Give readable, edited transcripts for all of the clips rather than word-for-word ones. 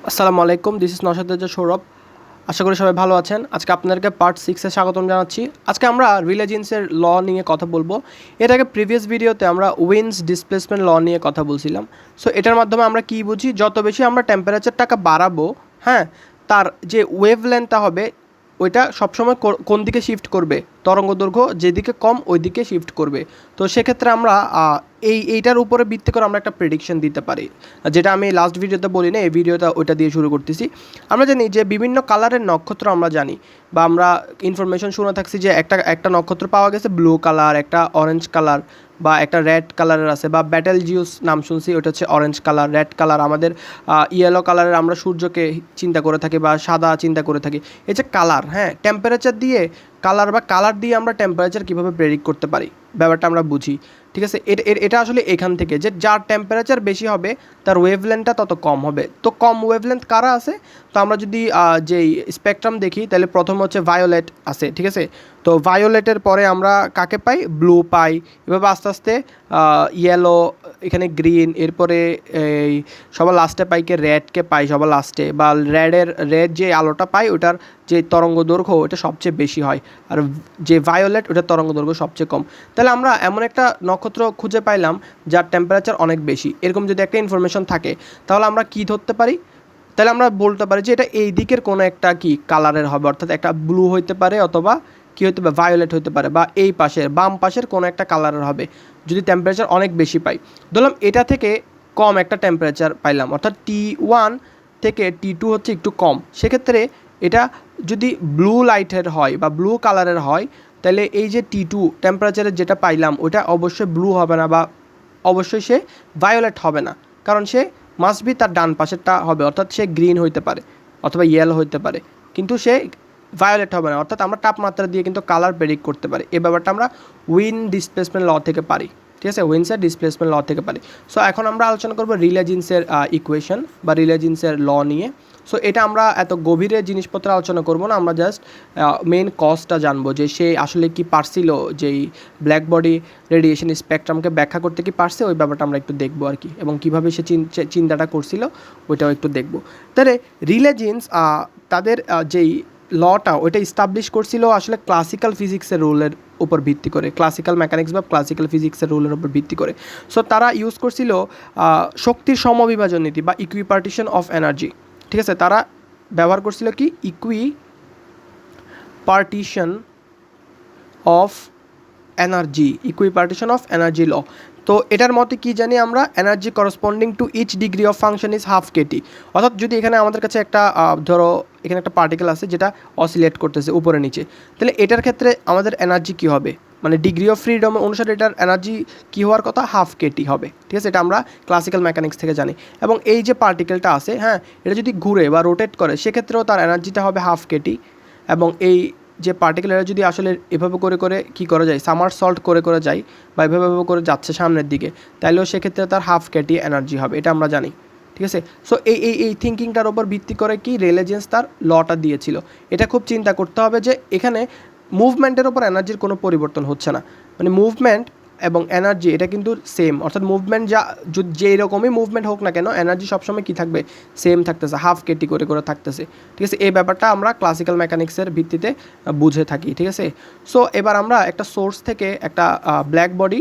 আসসালামু আলাইকুম, this is নশাদুজ্জামান Sourav. আশা করি সবাই ভালো আছেন। আজকে আপনাদেরকে পার্ট 6-এ স্বাগতম জানাচ্ছি। আজকে আমরা রিলেজেন্সের ল নিয়ে কথা বলবো। এর আগে প্রিভিয়াস ভিডিওতে আমরা উইন্ডস ডিসপ্লেসমেন্ট ল নিয়ে কথা বলছিলাম। সো এটার মাধ্যমে আমরা কি বুঝি, যত বেশি আমরা টেম্পারেচারটাকে বাড়াবো, হ্যাঁ, তার যে ওয়েভ লেন্থটা হবে ওইটা সবসময় কোন দিকে শিফট করবে, তরঙ্গ দৈর্ঘ্য যেদিকে কম ওই দিকে শিফট করবে। তো সেক্ষেত্রে আমরা এইটার উপরে ভিত্তি করে আমরা একটা প্রেডিকশন দিতে পারি, যেটা আমি লাস্ট ভিডিওতে বলি না, এই ভিডিওটা ওইটা দিয়ে শুরু করতেছি। আমরা জানি যে বিভিন্ন কালারের নক্ষত্র আমরা জানি, বা আমরা ইনফরমেশন শুনে থাকছি যে একটা একটা নক্ষত্র পাওয়া গেছে ব্লু কালার, একটা অরেঞ্জ কালার, বা একটা রেড কালারের আছে, বা ব্যাটেল জিউস নাম শুনছি, ওটা হচ্ছে অরেঞ্জ কালার। রেড কালার আমাদের ইয়েলো কালারের আমরা সূর্যকে চিন্তা করে থাকি, বা সাদা চিন্তা করে থাকি। এই যে কালার, হ্যাঁ, টেম্পারেচার দিয়ে কালার দিয়ে আমরা টেম্পারেচার কীভাবে প্রেডিক্ট করতে পারি ব্যাপারটা আমরা বুঝি। ঠিক আছে, এটা আসলে এখান থেকে যে যার টেম্পারেচার বেশি হবে তার ওয়েভলেন্থটা তত কম হবে। তো কম ওয়েভলেন্থ কারা আছে? তো আমরা যদি যেই স্পেকট্রাম দেখি, তাহলে প্রথম হচ্ছে ভায়োলেট আছে, ঠিক আছে। তো ভায়োলেটের পরে আমরা কাকে পাই? ব্লু পাই। এভাবে আস্তে আস্তে ইয়েলো, এখানে গ্রিন, এরপরে এই সবার লাস্টে পাই কে রেডকে পাই সবার লাস্টে, বা রেড যে আলোটা পাই ওটার যে তরঙ্গ দৈর্ঘ্য ওটা সবচেয়ে বেশি হয়, আর যে ভায়োলেট ওটার তরঙ্গ দৈর্ঘ্য সবচেয়ে কম। তাহলে আমরা এমন একটা নক্ষত্র খুঁজে পাইলাম যার টেম্পারেচার অনেক বেশি। এরকম যদি একটা ইনফরমেশন থাকে তাহলে আমরা কি ধরতে পারি? তাহলে আমরা বলতে পারি যে এটা এই দিকের কোনো একটা কি কালারের হবে, অর্থাৎ একটা ব্লু হইতে পারে, অথবা কী হতে পারে, ভায়োলেট হতে পারে, বা এই পাশের বাম পাশের কোনো একটা কালারের হবে যদি টেম্পারেচার অনেক বেশি পাই। ধরলাম এটা থেকে কম একটা টেম্পারেচার পাইলাম, অর্থাৎ T1 থেকে T2 হচ্ছে একটু কম। সেক্ষেত্রে এটা যদি ব্লু লাইটের হয় বা ব্লু কালারের হয়, তাহলে এই যে T2 টেম্পারেচারের যেটা পাইলাম ওটা অবশ্যই ব্লু হবে না, বা অবশ্যই সে ভায়োলেট হবে না, কারণ সে মাস্ট বি তার ডান পাশেরটা হবে, অর্থাৎ সে গ্রিন হইতে পারে অথবা ইয়েলো হইতে পারে, কিন্তু সে ভায়োলেট হবে না। অর্থাৎ আমরা তাপমাত্রা দিয়ে কিন্তু কালার প্রেডিক্ট করতে পারি। এই ব্যাপারটা আমরা উইন্ড ডিসপ্লেসমেন্ট ল থেকে পারি, ঠিক আছে, উইন্ডসের ডিসপ্লেসমেন্ট ল থেকে পারি। সো এখন আমরা আলোচনা করবো রিলে জিন্সের ইকুয়েশন বা রিলে জিন্সের ল নিয়ে। সো এটা আমরা এত গভীরে জিনিসপত্র আলোচনা করবো না, আমরা জাস্ট মেন কজটা জানবো যে সে আসলে কি পারছিল, যেই ব্ল্যাক বডি রেডিয়েশন স্পেকট্রামকে ব্যাখ্যা করতে কি পারছে, ওই ব্যাপারটা আমরা একটু দেখবো আর কি, এবং কীভাবে সে চিন্তাটা করছিল ওইটাও একটু দেখবো। তাহলে রিলে জিন্স তাদের যেই লটা ওইটা ইস্টাবলিশ করছিল আসলে ক্লাসিক্যাল ফিজিক্সের রুলের উপর ভিত্তি করে, ক্লাসিক্যাল মেকানিক্স বা ক্লাসিক্যাল ফিজিক্সের রুলের উপর ভিত্তি করে। সো তারা ইউজ করছিল শক্তির সমবিভাজন নীতি বা ইকুইপার্টিশন অফ এনার্জি, ঠিক আছে। তারা ব্যবহার করছিল কি? Equipartition of energy law. তো এটার মতে কি জানি আমরা, energy corresponding to each degree of function is half KT. অর্থাৎ যদি এখানে আমাদের কাছে একটা ধরো এখানে একটা পার্টিকেল আছে যেটা অসিলেট করতেছে উপরে নিচে, তাহলে এটার ক্ষেত্রে আমাদের এনার্জি কি হবে, মানে ডিগ্রি অফ ফ্রিডম অনুসারে এটার এনার্জি কী হওয়ার কথা? হাফ কেটি হবে, ঠিক আছে। এটা আমরা ক্লাসিক্যাল মেকানিক্স থেকে জানি। এবং এই যে পার্টিকেলটা আছে, হ্যাঁ, এটা যদি ঘুরে বা রোটেট করে সেক্ষেত্রেও তার এনার্জিটা হবে হাফ কেটি। এবং এই যে পার্টিকুলার যদি আসলে এভাবে করে করে কী করা যায়, সামার সল্ট করে করে যায়, বা এভাবে করে যাচ্ছে সামনের দিকে, তাইলেও সেক্ষেত্রে তার হাফ কেটি এনার্জি হবে, এটা আমরা জানি, ঠিক আছে। সো এই থিঙ্কিংটার উপর ভিত্তি করে কি রিলেজেন্স তার লটা দিয়েছিল। এটা খুব চিন্তা করতে হবে যে এখানে মুভমেন্টের ওপর এনার্জির কোনো পরিবর্তন হচ্ছে না, মানে মুভমেন্ট এবং এনার্জি এটা কিন্তু সেম, অর্থাৎ মুভমেন্ট যেই রকমই মুভমেন্ট হোক না কেন এনার্জি সবসময় কী থাকবে? সেম থাকতেছে, হাফ কেটি করে করে থাকতেছে, ঠিক আছে। এই ব্যাপারটা আমরা ক্লাসিক্যাল মেকানিক্সের ভিত্তিতে বুঝে থাকি, ঠিক আছে। সো এবার আমরা একটা সোর্স থেকে একটা ব্ল্যাক বডি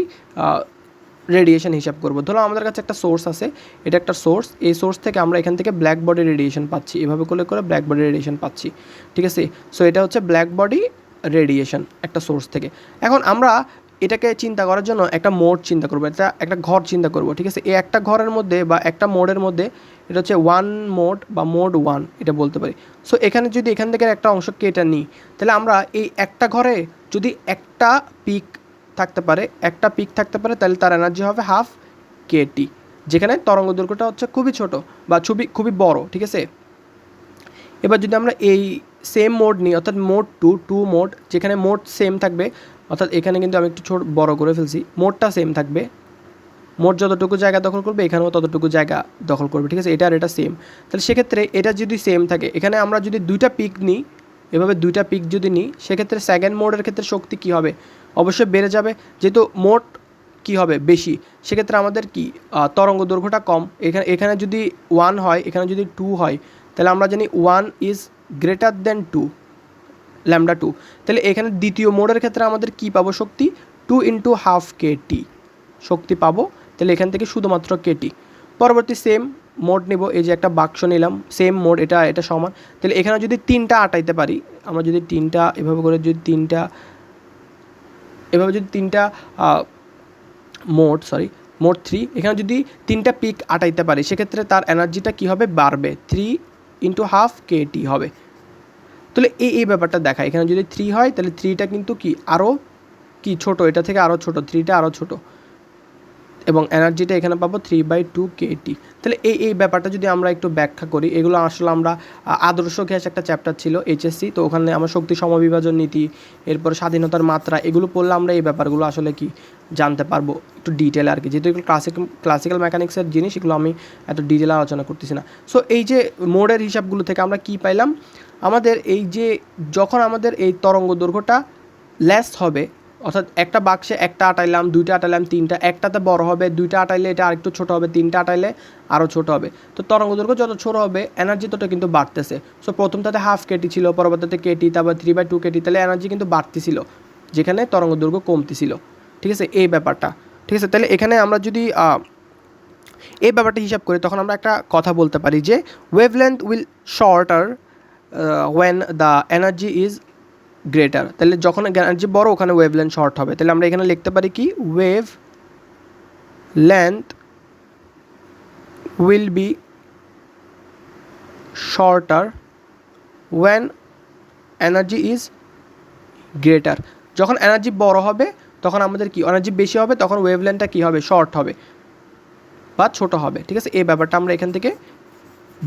রেডিয়েশন হিসাব করবো। ধরো আমাদের কাছে একটা সোর্স আছে, এটা একটা সোর্স, এই সোর্স থেকে আমরা এখান থেকে ব্ল্যাক বডি রেডিয়েশন পাচ্ছি, এভাবে করে করে ব্ল্যাক বডি রেডিয়েশন পাচ্ছি, ঠিক আছে। সো এটা হচ্ছে ব্ল্যাক বডি রেডিয়েশন একটা সোর্স থেকে। এখন আমরা এটাকে চিন্তা করার জন্য একটা মোড চিন্তা করবো, এটা একটা ঘর চিন্তা করবো, ঠিক আছে। এই একটা ঘরের মধ্যে বা একটা মোডের মধ্যে এটা হচ্ছে ওয়ান মোড বা মোড ওয়ান এটা বলতে পারি। সো এখানে যদি এখান থেকে একটা অংশ কেটে নিই, তাহলে আমরা এই একটা ঘরে যদি একটা পিক থাকতে পারে, তাহলে তার এনার্জি হবে হাফ কেটি, যেখানে তরঙ্গ দৈর্ঘ্যটা হচ্ছে খুবই ছোট বা খুবই বড়, ঠিক আছে। এবার যদি আমরা এই সেম মোড নিই, অর্থাৎ মোড টু মোড, যেখানে মোড সেম থাকবে, অর্থাৎ এখানে কিন্তু আমি একটু বড় করে ফেলছি, মোডটা সেম থাকবে, মোড যতটুকু জায়গা দখল করবে এখানেও ততটুকু জায়গা দখল করবে, ঠিক আছে। এটা আর এটা সেম, তাহলে সেক্ষেত্রে এটা যদি সেম থাকে, এখানে আমরা যদি দুইটা পিক নিই, এভাবে দুইটা পিক যদি নিই, সেক্ষেত্রে সেকেন্ড মোডের ক্ষেত্রে শক্তি কী হবে? অবশ্যই বেড়ে যাবে, যেহেতু মোড কি হবে বেশি, সেক্ষেত্রে আমাদের কি তরঙ্গ দৈর্ঘ্যটা কম। এখানে যদি 1 হয়, এখানে যদি 2 হয়, তাহলে আমরা জানি 1 ইজ গ্রেটার দেন 2 ল্যামডা 2। তাহলে এখানে দ্বিতীয় মোডের ক্ষেত্রে আমাদের কি পাবো শক্তি, 2 ইন্টু হাফ কেটি শক্তি পাবো। তাহলে এখান থেকে শুধুমাত্র কেটি। পরবর্তী সেম মোড নিব, এই যে একটা বাক্স নিলাম, সেম মোড, এটা সমান। তাহলে এখানে যদি 3টা আটাইতে পারি, আমরা যদি 3টা এভাবে করে যদি 3টা মোড 3, এখানে যদি 3টা পিক আটাইতে পারি, সেক্ষেত্রে তার এনার্জিটা কী হবে, বাড়বে, 3 ইন্টু হাফ কেটি হবে। তাহলে এই ব্যাপারটা দেখা, এখানে যদি 3 হয় তাহলে 3টা কিন্তু কি আরও কি ছোটো, এটা থেকে আরও ছোটো, 3টা আরও ছোটো, এবং এনার্জিটা এখানে পাবো 3/2 কেটি। তাহলে এই ব্যাপারটা যদি আমরা একটু ব্যাখ্যা করি, এগুলো আসলে আমরা আদর্শ গ্যাস একটা চ্যাপ্টার ছিল এইচএসসি, তো ওখানে আমরা শক্তি সমবিভাজন নীতি, এরপর স্বাধীনতার মাত্রা, এগুলো পড়লে আমরা এই ব্যাপারগুলো আসলে কি জানতে পারবো একটু ডিটেলে আর কি। যেহেতু এগুলো ক্লাসিক্যাল মেকানিক্সের জিনিস, এগুলো আমি এত ডিটেলে আলোচনা করতেছি না। সো এই যে মোডের হিসাবগুলো থেকে আমরা কি পাইলাম, আমাদের এই যে যখন আমাদের এই তরঙ্গ দৈর্ঘ্যটা লেস হবে, অর্থাৎ একটা বাক্সে একটা আটাইলাম, 2টা আটাইলাম, 3টা, একটাতে বড় হবে, 2টা আটাইলে এটা আরেকটু ছোটো হবে, 3টা আটাইলে আরও ছোটো হবে। তো তরঙ্গ দৈর্ঘ্য যত ছোটো হবে এনার্জি তত কিন্তু বাড়তেছে। সো প্রথমটাতে হাফ কেটি ছিল, পরবর্তীতে কেটি, তারপর 3/2 কেটি, তাহলে এনার্জি কিন্তু বাড়তেছিল যেখানে তরঙ্গ দৈর্ঘ্য কমতেছিল। ঠিক আছে, এই ব্যাপারটা। ঠিক আছে, তাহলে এখানে আমরা যদি এই ব্যাপারটা হিসাব করি, তখন আমরা একটা কথা বলতে পারি যে wavelength will shorter when the energy is greater. তাহলে যখন এনার্জি বড়, ওখানে ওয়েভলেন্থ শর্ট হবে। তাহলে আমরা এখানে লিখতে পারি কি, wavelength will be shorter when energy is greater. যখন এনার্জি বড় হবে তখন আমাদের কি, এনার্জি বেশি হবে, তখন ওয়েভলেন্থটা কী হবে, শর্ট হবে বা ছোট হবে। ঠিক আছে, এই ব্যাপারটা আমরা এখান থেকে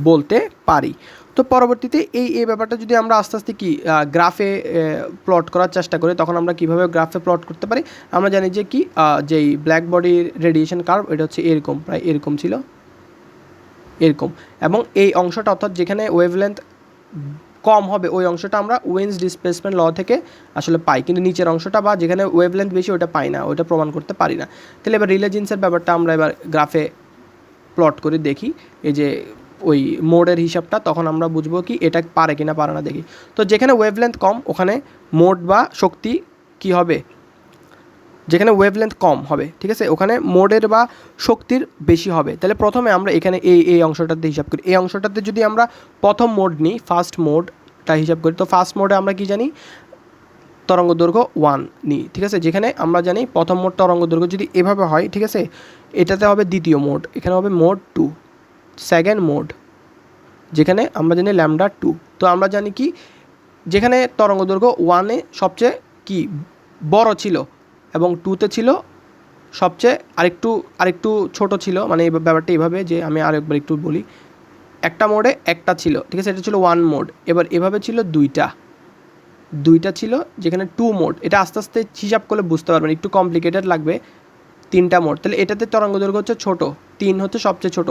বলতে পারি। তো পরবর্তীতে এই ব্যাপারটা যদি আমরা আস্তে আস্তে কি গ্রাফে প্লট করার চেষ্টা করি, তখন আমরা কীভাবে গ্রাফে প্লট করতে পারি, আমরা জানি যে কি যেই ব্ল্যাক বডির রেডিয়েশন কার্ভ, এটা হচ্ছে এরকম, প্রায় এরকম ছিল, এরকম। এবং এই অংশটা, অর্থাৎ যেখানে ওয়েভলেন্থ কম হবে ওই অংশটা আমরা উইন্স ডিসপ্লেসমেন্ট ল থেকে আসলে পাই, কিন্তু নিচের অংশটা বা যেখানে ওয়েভলেন্থ বেশি ওটা পাই না, ওটা প্রমাণ করতে পারি না। তাহলে এবার রিলে জিন্সের ব্যাপারটা আমরা এবার গ্রাফে প্লট করে দেখি, এই যে ওই মোডের হিসাবটা, তখন আমরা বুঝবো কি এটা পারে কি না পারে না দেখি। তো যেখানে ওয়েভলেন্থ কম ওখানে মোড বা শক্তি কি হবে, যেখানে ওয়েভলেন্থ কম হবে, ঠিক আছে, ওখানে মোডের বা শক্তির বেশি হবে। তাহলে প্রথমে আমরা এখানে এই অংশটাতে হিসাব করি। এই অংশটাতে যদি আমরা প্রথম মোড নিই, ফার্স্ট মোডটা হিসাব করি, তো ফার্স্ট মোডে আমরা কি জানি, তরঙ্গ দৈর্ঘ্য 1 নিই। ঠিক আছে, যেখানে আমরা জানি প্রথম মোড তরঙ্গ দৈর্ঘ্য যদি এভাবে হয়, ঠিক আছে, এটাতে হবে দ্বিতীয় মোড, এখানে হবে মোড 2, সেকেন্ড মোড, যেখানে আমরা জানি ল্যামডা 2। তো আমরা জানি কি, যেখানে তরঙ্গ দৈর্ঘ্য 1-এ সবচেয়ে কি বড় ছিল এবং 2-তে ছিল সবচেয়ে আরেকটু ছোট ছিল, মানে এই ব্যাপারটা এইভাবে যে আমি আরেকবার একটু বলি, একটা মোডে একটা ছিল, ঠিক আছে, এটা ছিল 1 মোড। এবার এভাবে ছিল দুইটা ছিল, যেখানে 2 মোড। এটা আস্তে আস্তে হিসাব করলে বুঝতে পারবেন, একটু কমপ্লিকেটেড লাগবে। 3টা মোড, তাহলে এটাতে তরঙ্গ দৈর্ঘ্য হচ্ছে ছোট, 3 হচ্ছে সবচেয়ে ছোট,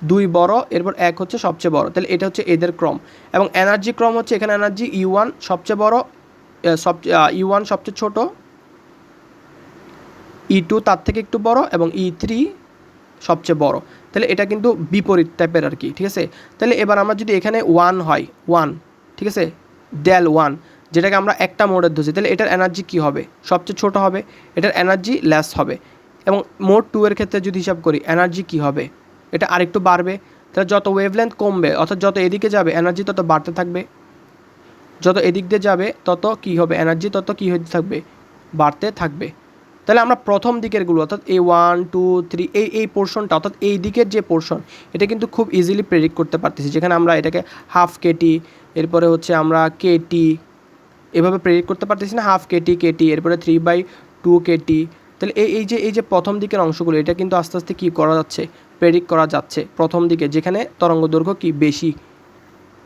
2 বড়, এরপর 1 হচ্ছে সবচেয়ে বড়। তাহলে এটা হচ্ছে এদের ক্রম, এবং এনার্জি ক্রম হচ্ছে এখানে এনার্জি E1 সবচেয়ে বড়, E1 সবচেয়ে ছোট, E2 তার থেকে একটু বড়, এবং E3 সবচেয়ে বড়। তাহলে এটা কিন্তু বিপরীত টাইপের আর কি। ঠিক আছে, তাহলে এবার আমরা যদি এখানে 1 হয়, 1, ঠিক আছে, ডেল 1, যেটাকে আমরা একটা মোডের ধরছি, তাহলে এটার এনার্জি কী হবে, সবচেয়ে ছোট হবে, এটার এনার্জি লেস হবে। এবং মোড 2 এর ক্ষেত্রে যদি হিসাব করি, এনার্জি কী হবে, এটা আরেকটু বাড়বে। তাহলে যত ওয়েভলেন্থ কমবে, অর্থাৎ যত এদিকে যাবে এনার্জি তত বাড়তে থাকবে, যত এদিক দিয়ে যাবে তত কী হবে, এনার্জি তত কী হতে থাকবে, বাড়তে থাকবে। তাহলে আমরা প্রথম দিকেরগুলো, অর্থাৎ এই 1, 2, 3 এই পোর্শনটা, অর্থাৎ এই দিকের যে পোর্শন, এটা কিন্তু খুব ইজিলি প্রেডিক্ট করতে পারতেছি, যেখানে আমরা এটাকে হাফ কেটি, এরপরে হচ্ছে আমরা কেটি এভাবে প্রেডিক্ট করতে পারতেছি না, হাফ কেটি, এরপরে 3/2 কেটি। তাহলে এই যে প্রথম দিকের অংশগুলো, এটা কিন্তু আস্তে আস্তে কী করা যাচ্ছে, প্রেডিক্ট করা যাচ্ছে প্রথম দিকে, যেখানে তরঙ্গ দৈর্ঘ্য কি বেশি,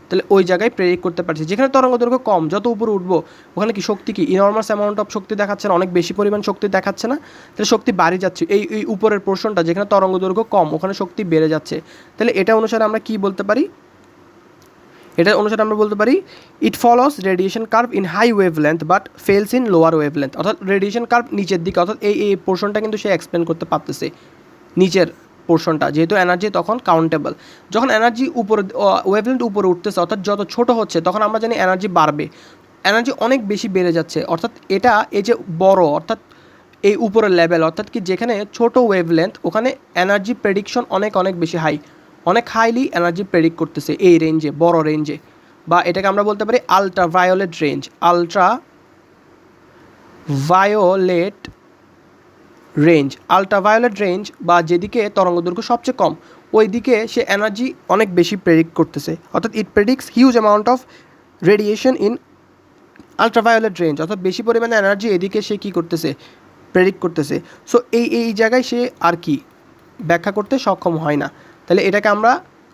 তাহলে ওই জায়গায় প্রেডিক্ট করতে পারছি। যেখানে তরঙ্গ দৈর্ঘ্য কম, যত উপরে উঠবো ওখানে কি শক্তি কি ইনর্মাস অ্যামাউন্ট অফ শক্তি দেখাচ্ছে না, অনেক বেশি পরিমাণ শক্তি দেখাচ্ছে না, তাহলে শক্তি বাড়ে যাচ্ছে। এই উপরের পোর্শনটা যেখানে তরঙ্গ দৈর্ঘ্য কম, ওখানে শক্তি বেড়ে যাচ্ছে। তাহলে এটা অনুসারে আমরা কি বলতে পারি, এটা অনুসারে আমরা বলতে পারি it follows radiation curve in high wave length but falls in lower wave length, অর্থাৎ রেডিয়েশন কার্ভ নিচের দিকে, অর্থাৎ এই পোর্শনটা কিন্তু সে এক্সপ্লেন করতে পারতেছে নিচের পোর্শনটা, যেহেতু এনার্জি তখন কাউন্টেবল। যখন এনার্জি উপরে ওয়েভলেন্থ উপরে উঠতেছে, অর্থাৎ যত ছোট হচ্ছে তখন আমরা জানি এনার্জি বাড়বে, এনার্জি অনেক বেশি বেড়ে যাচ্ছে, অর্থাৎ এটা এই যে বড়, অর্থাৎ এই উপরের লেভেল, অর্থাৎ কি যেখানে ছোট ওয়েভলেন্থ ওখানে এনার্জি প্রেডিকশন অনেক অনেক বেশি হাই, অনেক হাইলি এনার্জি প্রেডিক্ট করতেছে এই রেঞ্জে, বড় রেঞ্জে, বা এটাকে আমরা বলতে পারি ultraviolet range. Ultraviolet range বা যেদিকে তরঙ্গদৈর্ঘ্য সবচেয়ে কম ওই দিকে সে এনার্জি অনেক বেশি প্রেডিক্ট করতেছে, অর্থাৎ it predicts huge amount of radiation in ultraviolet range, অর্থাৎ বেশি পরিমাণে এনার্জি এদিকে সে কী করতেছে, প্রেডিক্ট করতেছে। সো এই জায়গায় সে আর কি ব্যাখ্যা করতে সক্ষম হয় না। তাহলে এটাকে আমরা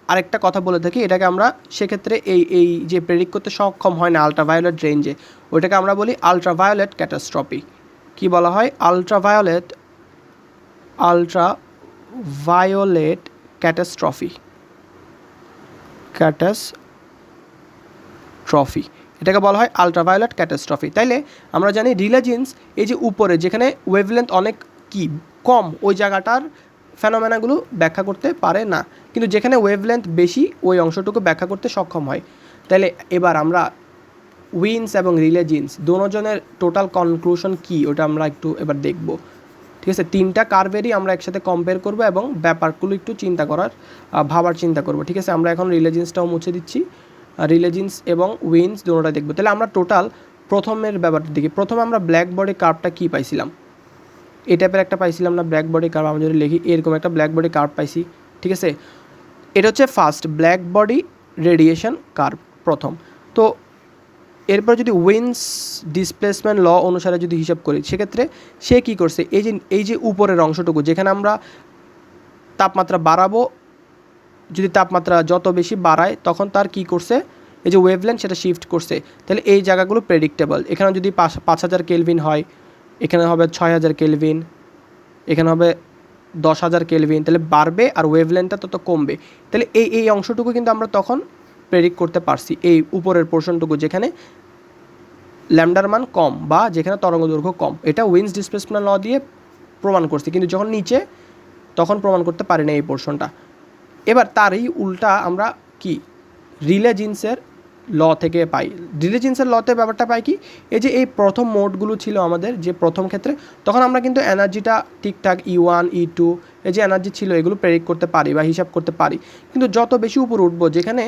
আরেকটা কথা বলে থাকি, এটাকে আমরা সেক্ষেত্রে এই যে প্রেডিক্ট করতে সক্ষম হয় না আলট্রাভায়োলেট রেঞ্জে, ওইটাকে আমরা বলি আলট্রাভায়োলেট ক্যাটাস্ট্রফি। কি বলা হয়? Ultraviolet catastrophe. এটাকে বলা হয় আলট্রাভায়োলেট ক্যাটাস্ট্রফি। তাইলে আমরা জানি রিলে জিন্স এই যে উপরে যেখানে ওয়েভলেন্থ অনেক কি কম ওই জায়গাটার ফেনোমেনাগুলো ব্যাখ্যা করতে পারে না, কিন্তু যেখানে ওয়েভলেন্থ বেশি ওই অংশটুকু ব্যাখ্যা করতে সক্ষম হয়। তাইলে এবার আমরা উইন্স এবং রিলে জিন্স দুজনের টোটাল কনক্লুশন কি ওটা আমরা একটু এবার দেখব। ঠিক আছে, তিনটা কার্ভেরই আমরা একসাথে কম্পেয়ার করব এবং ব্যাপারগুলো একটু ভাবার চিন্তা করব। ঠিক আছে, আমরা এখন রিলে জিন্সটাও মুছে দিচ্ছি, রিলে জিন্স এবং উইন্স দুটোটা দেখব। তাহলে আমরা টোটাল প্রথমের ব্যাপারটা দেখি। প্রথমে আমরা ব্ল্যাক বডি কার্ভটা কী পাইছিলাম, এই টাইপের একটা পাইছিলাম না ব্ল্যাক বডি কার্ভ, আমরা যদি লিখি এরকম একটা ব্ল্যাক বডি কার্ভ পাইছি। ঠিক আছে, এটা হচ্ছে first black body radiation curve প্রথম। তো এরপর যদি উইন্স ডিসপ্লেসমেন্ট ল অনুসারে যদি হিসাব করি সেক্ষেত্রে সে কী করছে, এই যে উপরের অংশটুকু যেখানে আমরা তাপমাত্রা বাড়াবো, যদি তাপমাত্রা যত বেশি বাড়ায় তখন তার কি করছে, এই যে ওয়েভলেন্থ সেটা শিফট করছে। তাহলে এই জায়গাগুলো প্রেডিক্টেবল। এখানে যদি 5000 কেলভিন হয়, এখানে হবে 6000 কেলভিন, এখানে হবে 10,000 কেলভিন, তাহলে বাড়বে আর ওয়েভলেন্থটা তত কমবে। তাহলে এই অংশটুকু কিন্তু আমরা তখন প্রেডিক্ট করতে পারছি, এই উপরের পোর্শনটুকু যেখানে ল্যামডার মান কম বা যেখানে তরঙ্গদৈর্ঘ্য কম, এটা উইন্স ডিসপ্লেসমেন্ট ল দিয়ে প্রমাণ করছি, কিন্তু যখন নিচে তখন প্রমাণ করতে পারি না এই পোর্শনটা। এবার তারই উল্টা আমরা কি রিলে জিন্সের ল থেকে পাই। রিলে জিন্সের লতে ব্যাপারটা পাই কি, এই যে এই প্রথম মোডগুলো ছিল আমাদের যে প্রথম ক্ষেত্রে, তখন আমরা কিন্তু এনার্জিটা ঠিকঠাক E1 E2 এই যে এনার্জি ছিল এগুলো প্রেডিক্ট করতে পারি বা হিসাব করতে পারি, কিন্তু যত বেশি উপর উঠবো যেখানে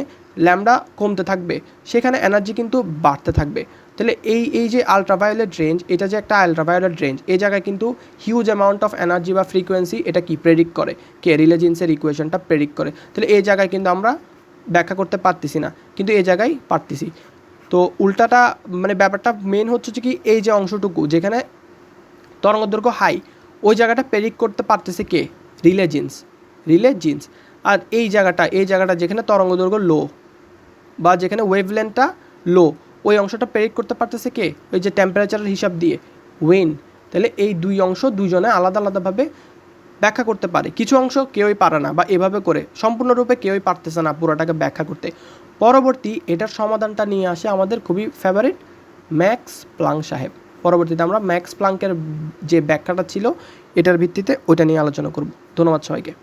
ল্যামডা কমতে থাকবে সেখানে এনার্জি কিন্তু বাড়তে থাকবে। তাহলে এই যে আলট্রাভায়োলেট রেঞ্জ, এটা যে একটা আলট্রাভায়োলেট রেঞ্জ, এই জায়গায় কিন্তু হিউজ অ্যামাউন্ট অফ এনার্জি বা ফ্রিকোয়েন্সি এটা কি প্রেডিক্ট করে, রিলে জিন্সের ইকুয়েশনটা প্রেডিক্ট করে। তাহলে এই জায়গায় কিন্তু আমরা ব্যাখ্যা করতে পারতেছি না, কিন্তু এই জায়গায় পারতেছি। তো উল্টাটা মানে ব্যাপারটা মেন হচ্ছে কি, এই যে অংশটুকু যেখানে তরঙ্গদৈর্ঘ্য হাই ওই জায়গাটা প্রেডিক্ট করতে পারতেছে কে, রিলে জিন্স। আর এই জায়গাটা যেখানে তরঙ্গদৈর্ঘ্য লো বা যেখানে ওয়েভলেন্থটা লো ওই অংশটা প্রেডিক্ট করতে পারতেছে কে, ওই যে টেম্পারেচারের হিসাব দিয়ে উইন। তাহলে এই দুই অংশ দুজনে আলাদা আলাদাভাবে ব্যাখ্যা করতে পারে, কিছু অংশ কেউই পারে না, বা এভাবে করে সম্পূর্ণরূপে কেউই পারতেছে না পুরোটাকে ব্যাখ্যা করতে। পরবর্তী এটার সমাধানটা নিয়ে আসে আমাদের খুবই ফেভারিট ম্যাক্স প্লাঙ্ক সাহেব। পরবর্তীতে আমরা ম্যাক্স প্লাঙ্কের যে ব্যাখ্যাটা ছিল এটার ভিত্তিতে ওইটা নিয়ে আলোচনা করব। ধন্যবাদ সবাইকে।